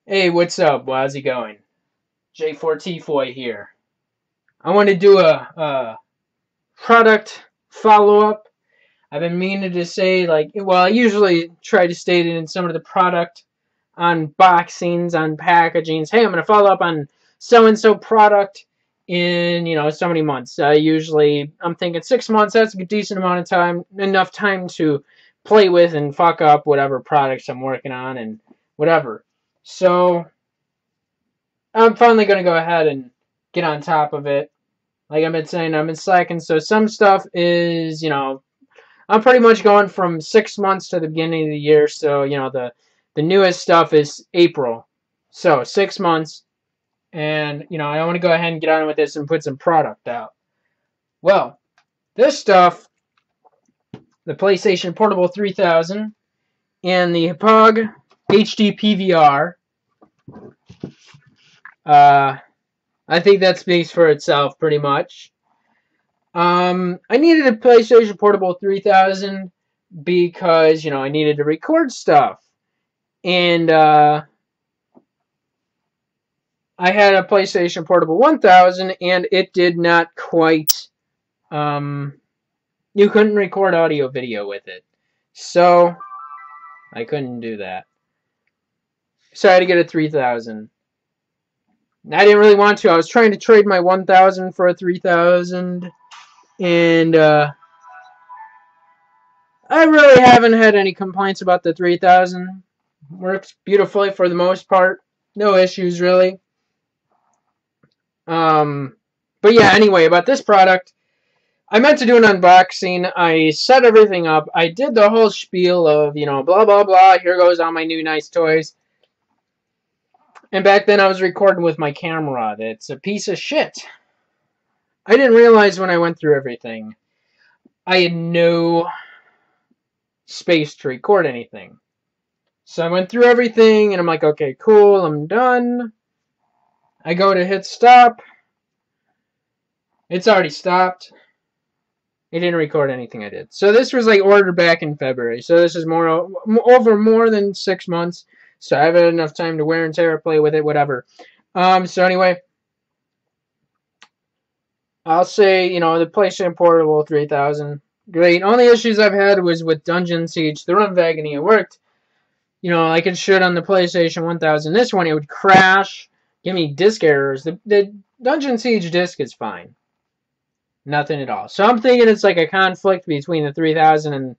Hey, what's up? How's it going? J4T4 here. I want to do a product follow-up. I've been meaning to say, I usually try to state it in some of the product unboxings, unpackagings. Hey, I'm going to follow up on so-and-so product in, so many months. I'm thinking 6 months. That's a decent amount of time. Enough time to play with and fuck up whatever products I'm working on and whatever. So I'm finally going to go ahead and get on top of it. Like I've been saying, I've been slacking. So some stuff is, I'm pretty much going from 6 months to the beginning of the year. So, the newest stuff is April. So 6 months. And, I want to go ahead and get on with this and put some product out. Well, this stuff, the PlayStation Portable 3000 and the Hauppauge HD-PVR, I think that speaks for itself pretty much. I needed a PlayStation Portable 3000 because, I needed to record stuff. And I had a PlayStation Portable 1000 and it did not quite, you couldn't record audio video with it. So I couldn't do that. So I had to get a 3000. I didn't really want to. I was trying to trade my 1000 for a 3000. And I really haven't had any complaints about the 3000. Works beautifully for the most part. No issues really. But yeah, anyway, about this product, I meant to do an unboxing. I set everything up. I did the whole spiel of, blah, blah, blah. Here goes all my new nice toys. And back then I was recording with my camera. That's a piece of shit. I didn't realize when I went through everything, I had no space to record anything. So I went through everything, and I'm like, okay, cool, I'm done. I go to hit stop. It's already stopped. It didn't record anything I did. So this was like ordered back in February. So this is over more than 6 months. So I have had enough time to wear and tear, play with it, whatever. So anyway, I'll say, the PlayStation Portable 3000, great. Only issues I've had was with Dungeon Siege. The run agony, it worked, like it should on the PlayStation 1000. This one, it would crash, give me disk errors. The Dungeon Siege disk is fine. Nothing at all. So I'm thinking it's like a conflict between the 3000 and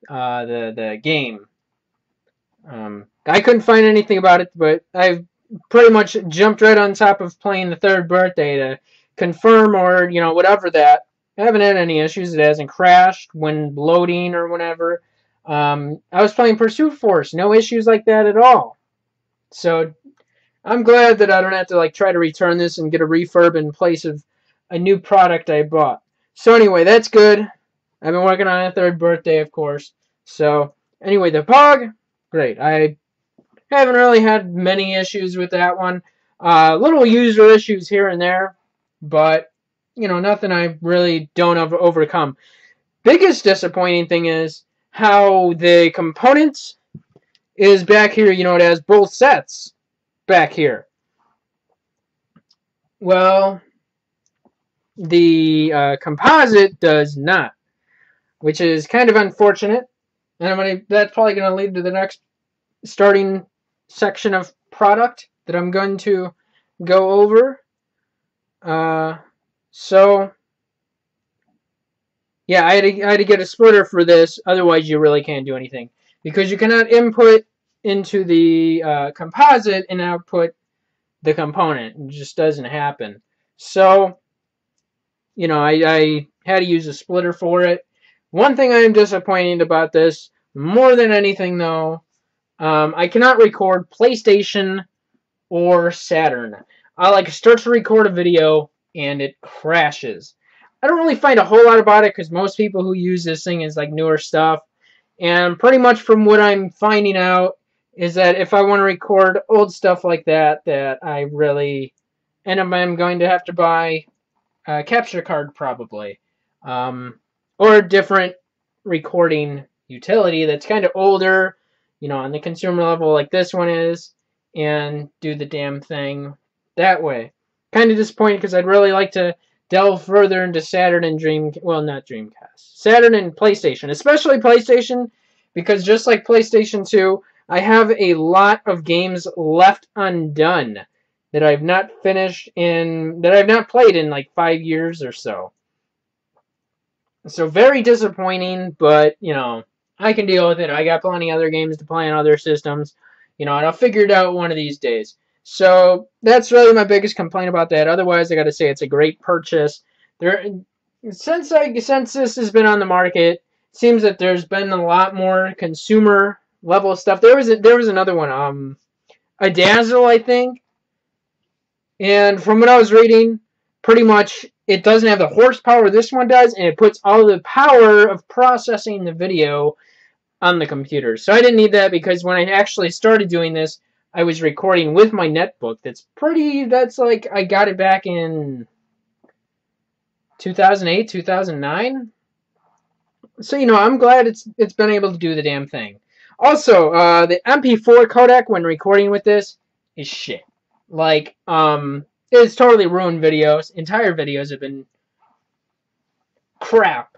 the game. I couldn't find anything about it, but I've pretty much jumped right on top of playing the third birthday to confirm or, whatever that. I haven't had any issues. It hasn't crashed when loading or whatever. I was playing Pursuit Force. No issues like that at all. So I'm glad that I don't have to try to return this and get a refurb in place of a new product I bought. So anyway, that's good. I've been working on a third birthday, of course. So anyway, the Pog, great. I haven't really had many issues with that one. Little user issues here and there, but nothing I really don't overcome. Biggest disappointing thing is how the components is back here. It has both sets back here. Well, the composite does not, which is kind of unfortunate. And that's probably going to lead to the next starting section of product that I'm going to go over. So yeah, I had to get a splitter for this. Otherwise, you really can't do anything because you cannot input into the composite and output the component. It just doesn't happen. So I had to use a splitter for it. One thing I am disappointed about this, more than anything though, I cannot record PlayStation or Saturn. I start to record a video and it crashes. I don't really find a whole lot about it because most people who use this thing is newer stuff. And pretty much from what I'm finding out is that if I want to record old stuff like that, I really I'm going to have to buy a capture card probably. Or a different recording utility that's kind of older, on the consumer level like this one is. and do the damn thing that way. Kind of disappointed because I'd really like to delve further into Saturn and not Dreamcast. Saturn and PlayStation, especially PlayStation, because just like PlayStation 2, I have a lot of games left undone that I've not finished that I've not played in like 5 years or so. So very disappointing, but I can deal with it. I got plenty of other games to play on other systems, and I'll figure it out one of these days. So that's really my biggest complaint about that. Otherwise, I got to say it's a great purchase. Since this has been on the market, it seems that there's been a lot more consumer level stuff. There was another one, a Dazzle, I think. And from what I was reading, pretty much it doesn't have the horsepower this one does, and it puts all the power of processing the video on the computer. So I didn't need that because when I actually started doing this, I was recording with my netbook. That's like I got it back in 2008, 2009. So I'm glad it's been able to do the damn thing. Also, the MP4 codec when recording with this is shit. Like, it's totally ruined videos. Entire videos have been crap.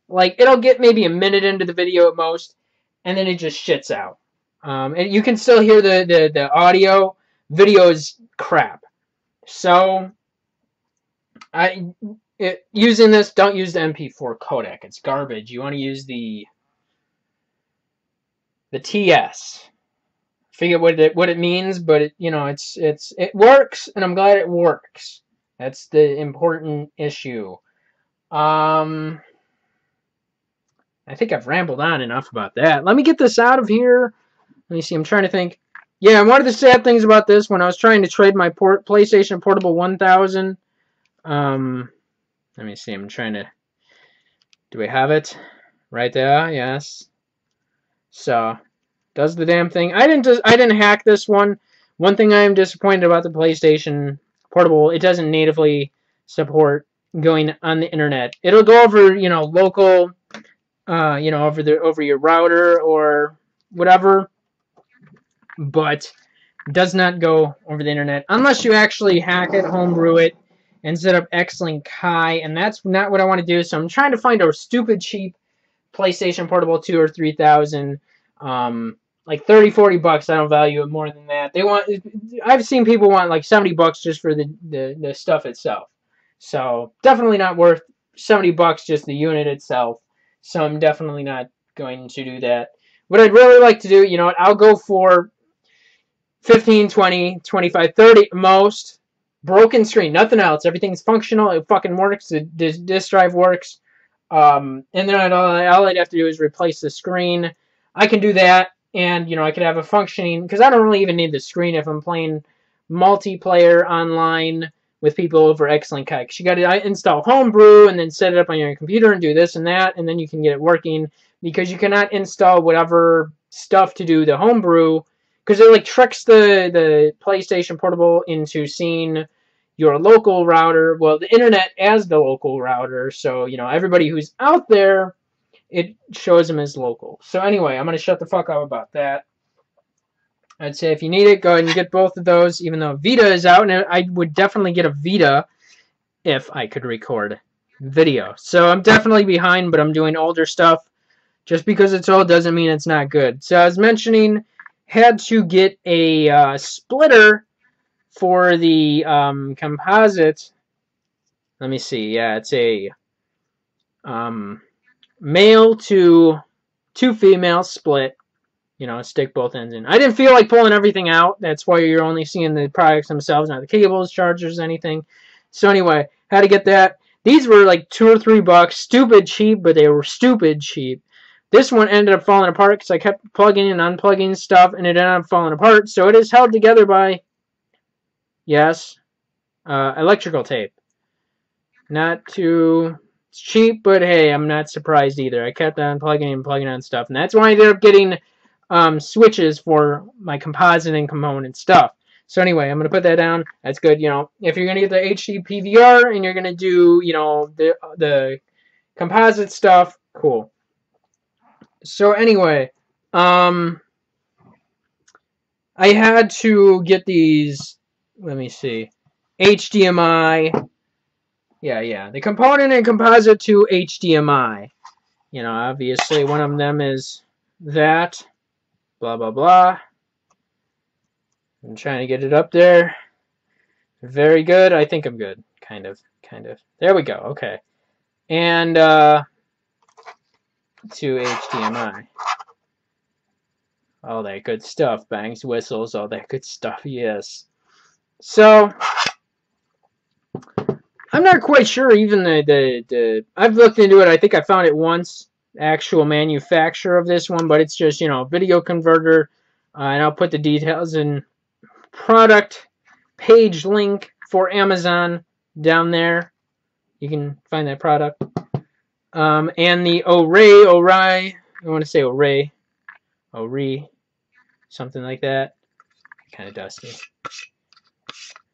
Like, it'll get maybe a minute into the video at most, and then it just shits out. And you can still hear the audio. Video is crap. So, using this, don't use the MP4 codec. It's garbage. You want to use the TS. Forget what it means, but it works, and I'm glad it works. That's the important issue. I think I've rambled on enough about that. Let me get this out of here. Let me see. I'm trying to think. Yeah, one of the sad things about this, when I was trying to trade my PlayStation Portable 1000, let me see. I'm trying to. Do we have it? Right there. Yes. So. Does the damn thing. I didn't hack this one. One thing I am disappointed about the PlayStation Portable, it doesn't natively support going on the internet. It'll go over, local, over your router or whatever, but does not go over the internet unless you actually hack it, homebrew it, and set up X-Link High, and that's not what I want to do. So I'm trying to find a stupid cheap PlayStation Portable 2 or 3000. Like 30, 40 bucks. I don't value it more than that. I've seen people want like 70 bucks just for the stuff itself. So definitely not worth 70 bucks just the unit itself. So I'm definitely not going to do that. What I'd really like to do, I'll go for 15, 20, 25, 30 most. Broken screen, nothing else. Everything's functional. It fucking works. The disk drive works. And then all I'd have to do is replace the screen. I can do that. And, I could have a functioning, because I don't really even need the screen if I'm playing multiplayer online with people over X-Link High. Because you got to install Homebrew and then set it up on your computer and do this and that, and then you can get it working. Because you cannot install whatever stuff to do the Homebrew, because it tricks the PlayStation Portable into seeing your local router, well, the internet as the local router. So, everybody who's out there, it shows them as local. So anyway, I'm going to shut the fuck up about that. I'd say if you need it, go ahead and get both of those, even though Vita is out. And I would definitely get a Vita if I could record video. So I'm definitely behind, but I'm doing older stuff. Just because it's old doesn't mean it's not good. So I was mentioning, had to get a splitter for the composite. Let me see. Yeah, it's a male to female split, stick both ends in. I didn't feel like pulling everything out. That's why you're only seeing the products themselves, not the cables, chargers, anything. So anyway, had to get that. These were like $2 or $3, stupid cheap, but they were stupid cheap. This one ended up falling apart because I kept plugging and unplugging stuff, and it ended up falling apart. So it is held together by, yes, electrical tape. Not too... It's cheap, but hey, I'm not surprised either. I kept on plugging and plugging on stuff, and that's why I ended up getting switches for my composite and component stuff. So anyway, I'm going to put that down. That's good. If you're going to get the HD-PVR and you're going to do, the composite stuff, cool. So anyway, I had to get these, let me see, HDMI, yeah, the component and composite to HDMI. You know, obviously one of them is that, blah, blah, blah. I'm trying to get it up there. Very good. I think I'm good. Kind of. There we go. Okay. And to HDMI. All that good stuff. Bangs, whistles, all that good stuff. Yes. So, I'm not quite sure even I've looked into it. I think I found it once. Actual manufacturer of this one. But it's just, you know, video converter. And I'll put the details in product page link for Amazon down there. You can find that product. And the Orei, I want to say Orei, something like that. Kind of dusty.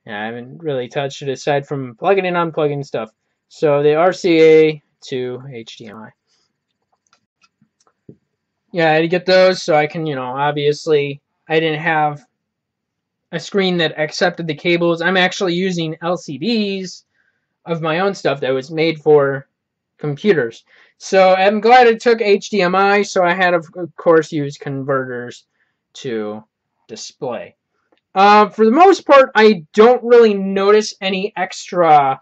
Yeah, I haven't really touched it aside from plugging and unplugging stuff. So the RCA to HDMI. Yeah, I had to get those so I can, you know, obviously I didn't have a screen that accepted the cables. I'm actually using LCDs of my own stuff that was made for computers. So I'm glad it took HDMI, so I had, of course, use converters to display. For the most part, I don't really notice any extra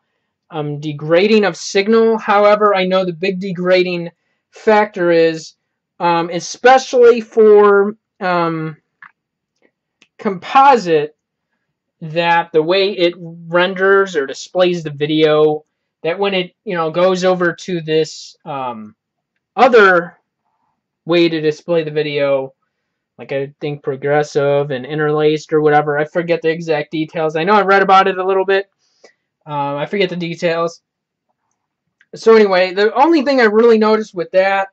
degrading of signal. However, I know the big degrading factor is, especially for composite, that the way it renders or displays the video, that when it, you know, goes over to this other way to display the video, like I think progressive and interlaced or whatever, I forget the exact details. I know I read about it a little bit. I forget the details. So anyway, the only thing I really noticed with that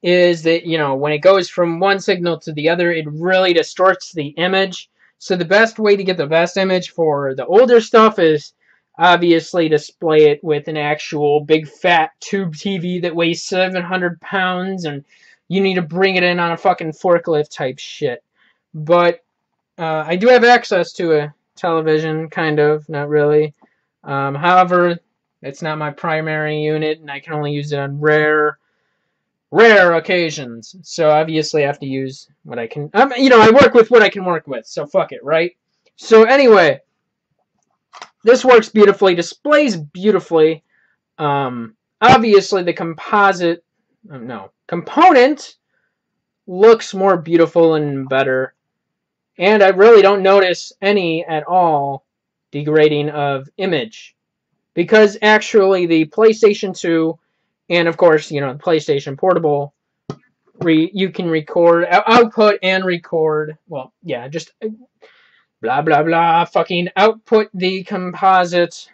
is that, you know, when it goes from one signal to the other, it really distorts the image. So the best way to get the best image for the older stuff is obviously display it with an actual big fat tube TV that weighs 700 pounds and you need to bring it in on a fucking forklift type shit. But I do have access to a television, kind of, not really. However, it's not my primary unit and I can only use it on rare occasions. So obviously I have to use what I can. You know, I work with what I can work with. So fuck it, right? So anyway, this works beautifully, displays beautifully. Obviously the component looks more beautiful and better. And I really don't notice any at all degrading of image. Because actually the PlayStation 2 and of course, you know, the PlayStation Portable, you can record, output and record, well, yeah, just blah, blah, blah, fucking output the composite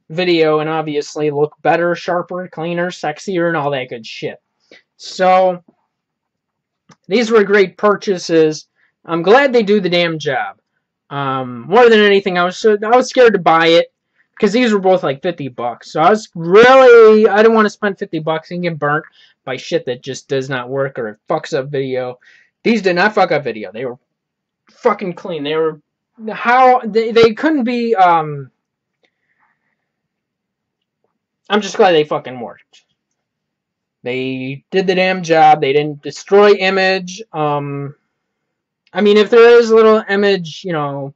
video and obviously look better, sharper, cleaner, sexier, and all that good shit. So, these were great purchases. I'm glad they do the damn job. More than anything, I was scared to buy it. Because these were both like $50. So I didn't want to spend $50 and get burnt by shit that just does not work or it fucks up video. These did not fuck up video. They were fucking clean. They were, they couldn't be, I'm just glad they fucking worked. They did the damn job. They didn't destroy image. I mean, if there is a little image, you know,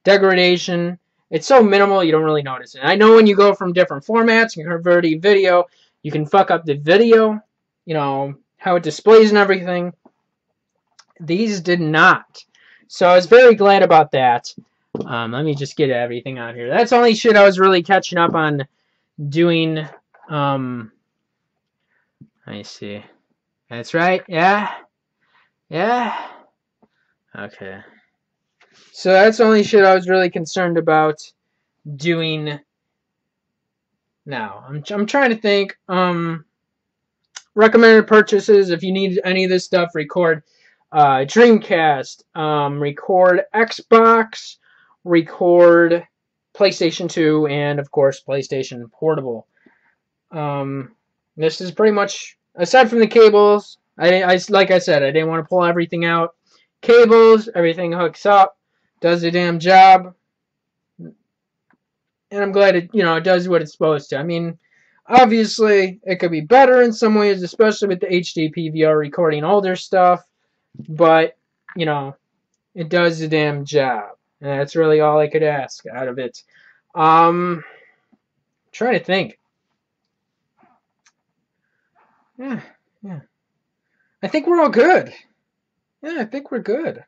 degradation, it's so minimal you don't really notice it. I know when you go from different formats and converting video, you can fuck up the video, you know, how it displays and everything. These did not. So I was very glad about that. Let me just get everything out here. That's the only shit I was really catching up on doing. Let me see. That's right. Yeah. Okay. So that's the only shit I was really concerned about doing now. I'm trying to think. Recommended purchases, if you need any of this stuff, record Dreamcast, record Xbox, record PlayStation 2, and of course PlayStation Portable. This is pretty much, aside from the cables, I like I said, I didn't want to pull everything out cables, everything hooks up, does the damn job, and I'm glad it, it does what it's supposed to. I mean, obviously, it could be better in some ways, especially with the HD-PVR recording older stuff, but, it does the damn job, and that's really all I could ask out of it. Trying to think. Yeah. I think we're all good. Yeah, I think we're good.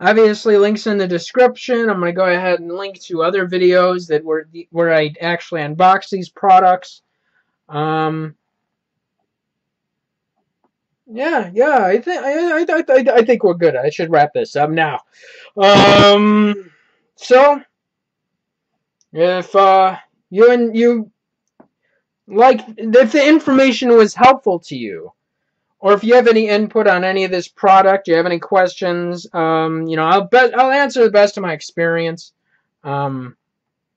Obviously, links in the description. I'm going to go ahead and link to other videos that where I actually unbox these products. Yeah. I think we're good. I should wrap this up now. So if if the information was helpful to you, or if you have any input on any of this product, you have any questions, I'll answer the best of my experience. Yeah,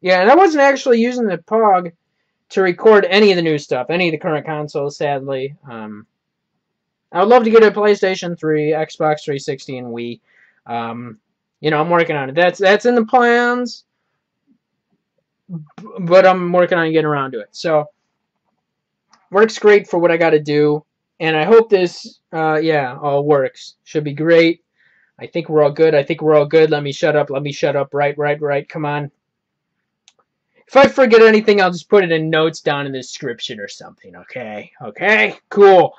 and I wasn't actually using the POG to record any of the new stuff, any of the current consoles, sadly. I would love to get a PlayStation 3, Xbox 360, and Wii. I'm working on it. That's in the plans, but I'm working on getting around to it. So, works great for what I got to do. And I hope this, all works. Should be great. I think we're all good. Let me shut up. Right. Come on. If I forget anything, I'll just put it in notes down in the description or something. Okay? Cool.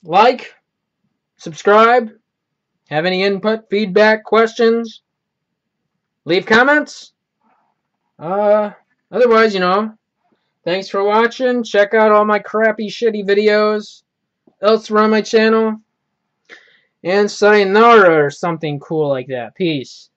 Like, subscribe. Have any input, feedback, questions? Leave comments. Otherwise, thanks for watching. Check out all my crappy, shitty videos elsewhere on my channel. And sayonara or something cool like that. Peace.